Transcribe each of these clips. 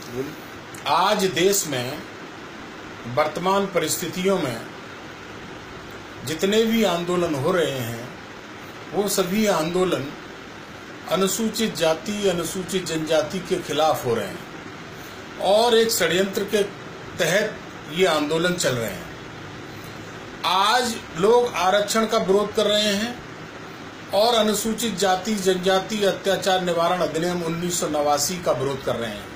आज देश में वर्तमान परिस्थितियों में जितने भी आंदोलन हो रहे हैं वो सभी आंदोलन अनुसूचित जाति अनुसूचित जनजाति के खिलाफ हो रहे हैं और एक षड्यंत्र के तहत ये आंदोलन चल रहे हैं। आज लोग आरक्षण का विरोध कर रहे हैं और अनुसूचित जाति जनजाति अत्याचार निवारण अधिनियम 1989 का विरोध कर रहे हैं।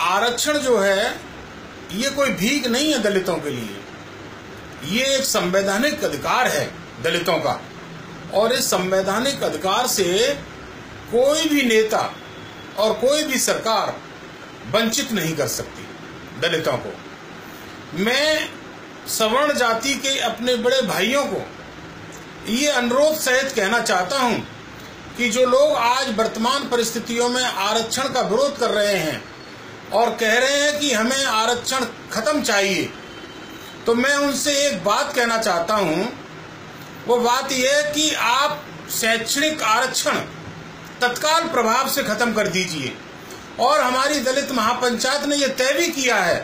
आरक्षण जो है ये कोई भीख नहीं है दलितों के लिए, ये एक संवैधानिक अधिकार है दलितों का और इस संवैधानिक अधिकार से कोई भी नेता और कोई भी सरकार वंचित नहीं कर सकती दलितों को। मैं सवर्ण जाति के अपने बड़े भाइयों को ये अनुरोध सहित कहना चाहता हूं कि जो लोग आज वर्तमान परिस्थितियों में आरक्षण का विरोध कर रहे हैं और कह रहे हैं कि हमें आरक्षण खत्म चाहिए, तो मैं उनसे एक बात कहना चाहता हूं। वो बात यह है कि आप शैक्षणिक आरक्षण तत्काल प्रभाव से खत्म कर दीजिए और हमारी दलित महापंचायत ने यह तय भी किया है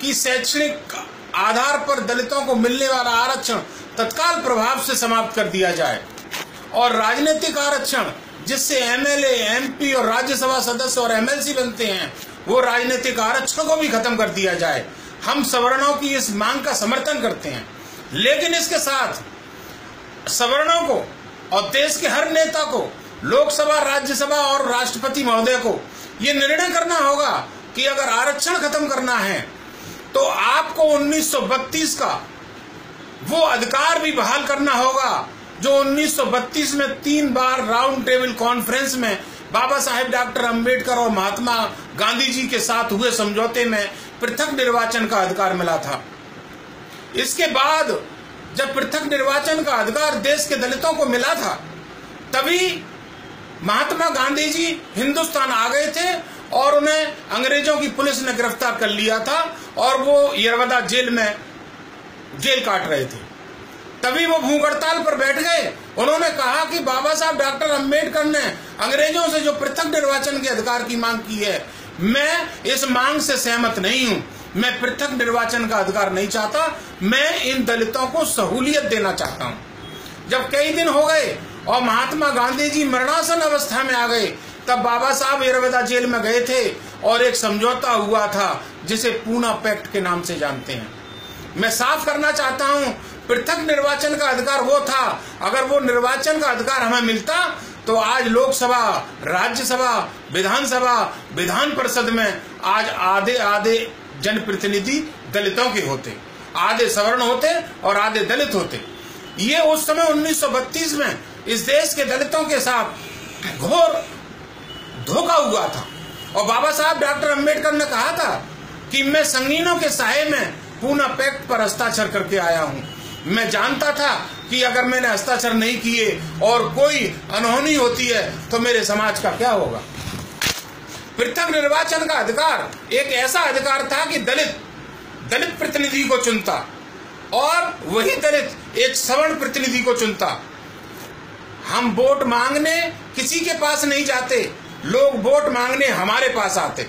कि शैक्षणिक आधार पर दलितों को मिलने वाला आरक्षण तत्काल प्रभाव से समाप्त कर दिया जाए और राजनीतिक आरक्षण जिससे एमएलए, एमपी और राज्यसभा सदस्य और एमएलसी बनते हैं वो राजनीतिक आरक्षण को भी खत्म कर दिया जाए। हम सवर्णों की इस मांग का समर्थन करते हैं, लेकिन इसके साथ सवर्णों को और देश के हर नेता को, लोकसभा, राज्यसभा और राष्ट्रपति महोदय को ये निर्णय करना होगा कि अगर आरक्षण खत्म करना है तो आपको 1932 का वो अधिकार भी बहाल करना होगा जो 1932 में 3 बार राउंड टेबल कॉन्फ्रेंस में बाबा साहेब डॉक्टर अंबेडकर और महात्मा गांधी जी के साथ हुए समझौते में पृथक निर्वाचन का अधिकार मिला था। इसके बाद जब पृथक निर्वाचन का अधिकार देश के दलितों को मिला था तभी महात्मा गांधी जी हिंदुस्तान आ गए थे और उन्हें अंग्रेजों की पुलिस ने गिरफ्तार कर लिया था और वो यरवदा जेल में जेल काट रहे थे। तभी वो भूख हड़ताल पर बैठ गए। उन्होंने कहा कि बाबा साहब डॉक्टर अंबेडकर ने अंग्रेजों से जो पृथक निर्वाचन के अधिकार की मांग की है, मैं इस मांग से सहमत नहीं हूं। मैं पृथक निर्वाचन का अधिकार नहीं चाहता, मैं इन दलितों को सहूलियत देना चाहता हूं। जब कई दिन हो गए और महात्मा गांधी जी मरणासन अवस्था में आ गए तब बाबा साहब यरवदा जेल में गए थे और एक समझौता हुआ था जिसे पूना पैक्ट के नाम से जानते हैं। मैं साफ करना चाहता हूं, पृथक निर्वाचन का अधिकार वो था, अगर वो निर्वाचन का अधिकार हमें मिलता तो आज लोकसभा, राज्यसभा, विधानसभा, विधान परिषद में आज आधे आधे जनप्रतिनिधि दलितों के होते, आधे सवर्ण होते और आधे दलित होते। ये उस समय 1932 में इस देश के दलितों के साथ घोर धोखा हुआ था और बाबा साहब डॉक्टर अंबेडकर ने कहा था कि मैं संगीनों के साये में पूना पैक्ट पर हस्ताक्षर करके आया हूं। मैं जानता था कि अगर मैंने हस्ताक्षर नहीं किए और कोई अनहोनी होती है तो मेरे समाज का क्या होगा। पृथक निर्वाचन का अधिकार एक ऐसा अधिकार था कि दलित प्रतिनिधि को चुनता और वही दलित एक सवर्ण प्रतिनिधि को चुनता। हम वोट मांगने किसी के पास नहीं जाते, लोग वोट मांगने हमारे पास आते।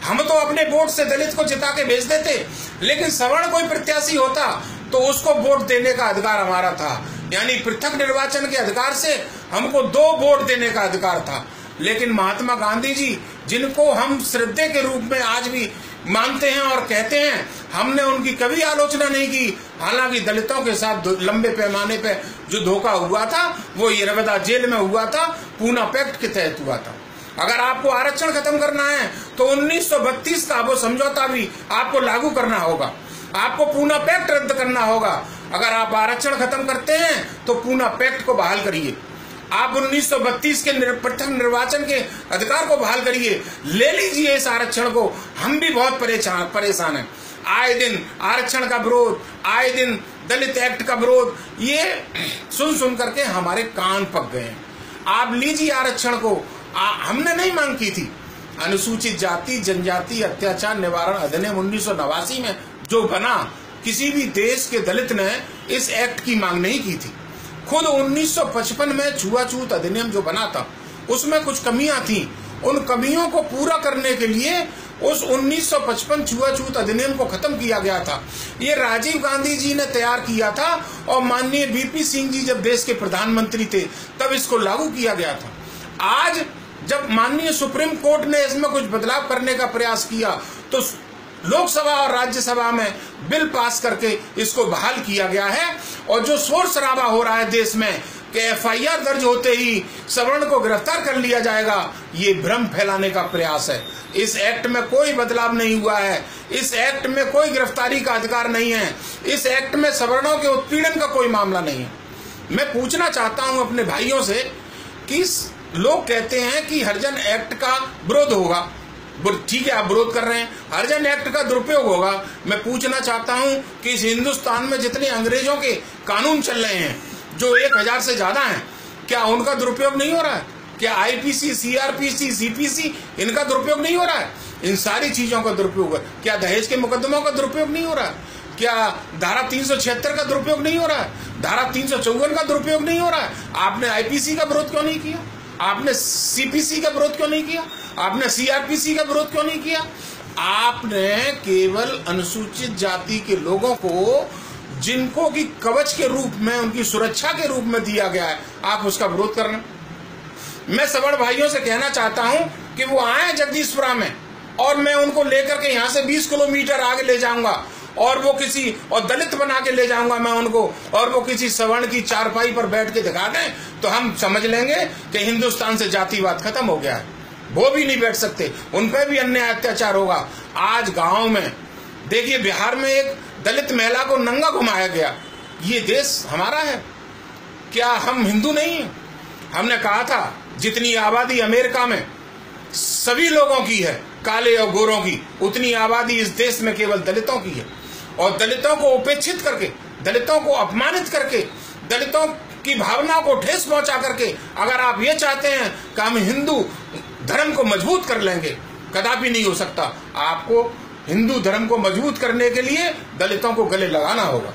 हम तो अपने वोट से दलित को जिता के भेज देते, लेकिन सवर्ण कोई प्रत्याशी होता तो उसको वोट देने का अधिकार हमारा था। यानी पृथक निर्वाचन के अधिकार से हमको 2 वोट देने का अधिकार था। लेकिन महात्मा गांधी जी, जिनको हम श्रद्धे के रूप में आज भी मानते हैं और कहते हैं, हमने उनकी कभी आलोचना नहीं की। हालांकि दलितों के साथ लंबे पैमाने पे जो धोखा हुआ था वो यरवदा जेल में हुआ था, पूना पैक्ट के तहत हुआ था। अगर आपको आरक्षण खत्म करना है तो 1932 का वो समझौता भी आपको लागू करना होगा, आपको पूना पैक्ट रद्द करना होगा। अगर आप आरक्षण खत्म करते हैं तो पूना पैक्ट को बहाल करिए। आप 1932 के पृथक निर्वाचन के अधिकार को बहाल करिए, ले लीजिए इस आरक्षण को। हम भी बहुत परेशान हैं। आए दिन आरक्षण का विरोध, आए दिन दलित एक्ट का विरोध, ये सुन करके हमारे कान पक गए हैं। आप लीजिए आरक्षण को। हमने नहीं मांग की थी। अनुसूचित जाति जनजाति अत्याचार निवारण अधिनियम 1989 में जो बना, किसी भी देश के दलित ने इस एक्ट की मांग नहीं की थी। खुद 1955 में छुआछूत अधिनियम जो बना था उसमें कुछ कमियां थी उन कमियों को पूरा करने के लिए उस 1955 छुआछूत अधिनियम को खत्म किया गया था। ये राजीव गांधी जी ने तैयार किया था और माननीय बीपी सिंह जी जब देश के प्रधानमंत्री थे तब इसको लागू किया गया था। आज जब माननीय सुप्रीम कोर्ट ने इसमें कुछ बदलाव करने का प्रयास किया तो लोकसभा और राज्यसभा में बिल पास करके इसको बहाल किया गया है। और जो शोर शराबा हो रहा है देश में कि एफआईआर दर्ज होते ही सवर्ण को गिरफ्तार कर लिया जाएगा, ये भ्रम फैलाने का प्रयास है। इस एक्ट में कोई बदलाव नहीं हुआ है, इस एक्ट में कोई गिरफ्तारी का अधिकार नहीं है, इस एक्ट में सवर्णों के उत्पीड़न का कोई मामला नहीं है। मैं पूछना चाहता हूं अपने भाइयों से कि लोग कहते हैं कि हरिजन एक्ट का विरोध होगा, ठीक है, आप विरोध कर रहे हैं, हरिजन एक्ट का दुरुपयोग होगा। मैं पूछना चाहता हूं कि इस हिंदुस्तान में जितने अंग्रेजों के कानून चल रहे हैं जो 1000 से ज्यादा हैं, क्या उनका दुरुपयोग नहीं हो रहा है? क्या आईपीसी, सीआरपीसी, सीपीसी इनका दुरुपयोग नहीं हो रहा है? इन सारी चीजों का दुरुपयोग है। क्या दहेज के मुकदमों का दुरुपयोग नहीं हो रहा है? क्या धारा 376 का दुरुपयोग नहीं हो रहा है? धारा 354 का दुरुपयोग नहीं हो रहा है? आपने आईपीसी का विरोध क्यों नहीं किया? आपने सीपीसी का विरोध क्यों नहीं किया? आपने सीआरपीसी का विरोध क्यों नहीं किया? आपने केवल अनुसूचित जाति के लोगों को, जिनको की कवच के रूप में, उनकी सुरक्षा के रूप में दिया गया है, आप उसका विरोध कर रहे हैं। मैं सवर्ण भाइयों से कहना चाहता हूं कि वो आए जगदीशपुरा में और मैं उनको लेकर के यहां से 20 किलोमीटर आगे ले जाऊंगा और वो किसी और दलित बना के ले जाऊंगा मैं उनको, और वो किसी सवर्ण की चारपाई पर बैठ के दिखा दें तो हम समझ लेंगे कि हिंदुस्तान से जातिवाद खत्म हो गया है। वो भी नहीं बैठ सकते, उन पर भी अन्याय अत्याचार होगा। आज गांव में देखिए, बिहार में एक दलित महिला को नंगा घुमाया गया। ये देश हमारा है क्या? हम हिंदू नहीं है? हमने कहा था जितनी आबादी अमेरिका में सभी लोगों की है, काले और गोरों की, उतनी आबादी इस देश में केवल दलितों की है। और दलितों को उपेक्षित करके, दलितों को अपमानित करके, दलितों की भावनाओं को ठेस पहुंचा करके अगर आप ये चाहते हैं कि हम हिंदू धर्म को मजबूत कर लेंगे, कदापि नहीं हो सकता। आपको हिंदू धर्म को मजबूत करने के लिए दलितों को गले लगाना होगा।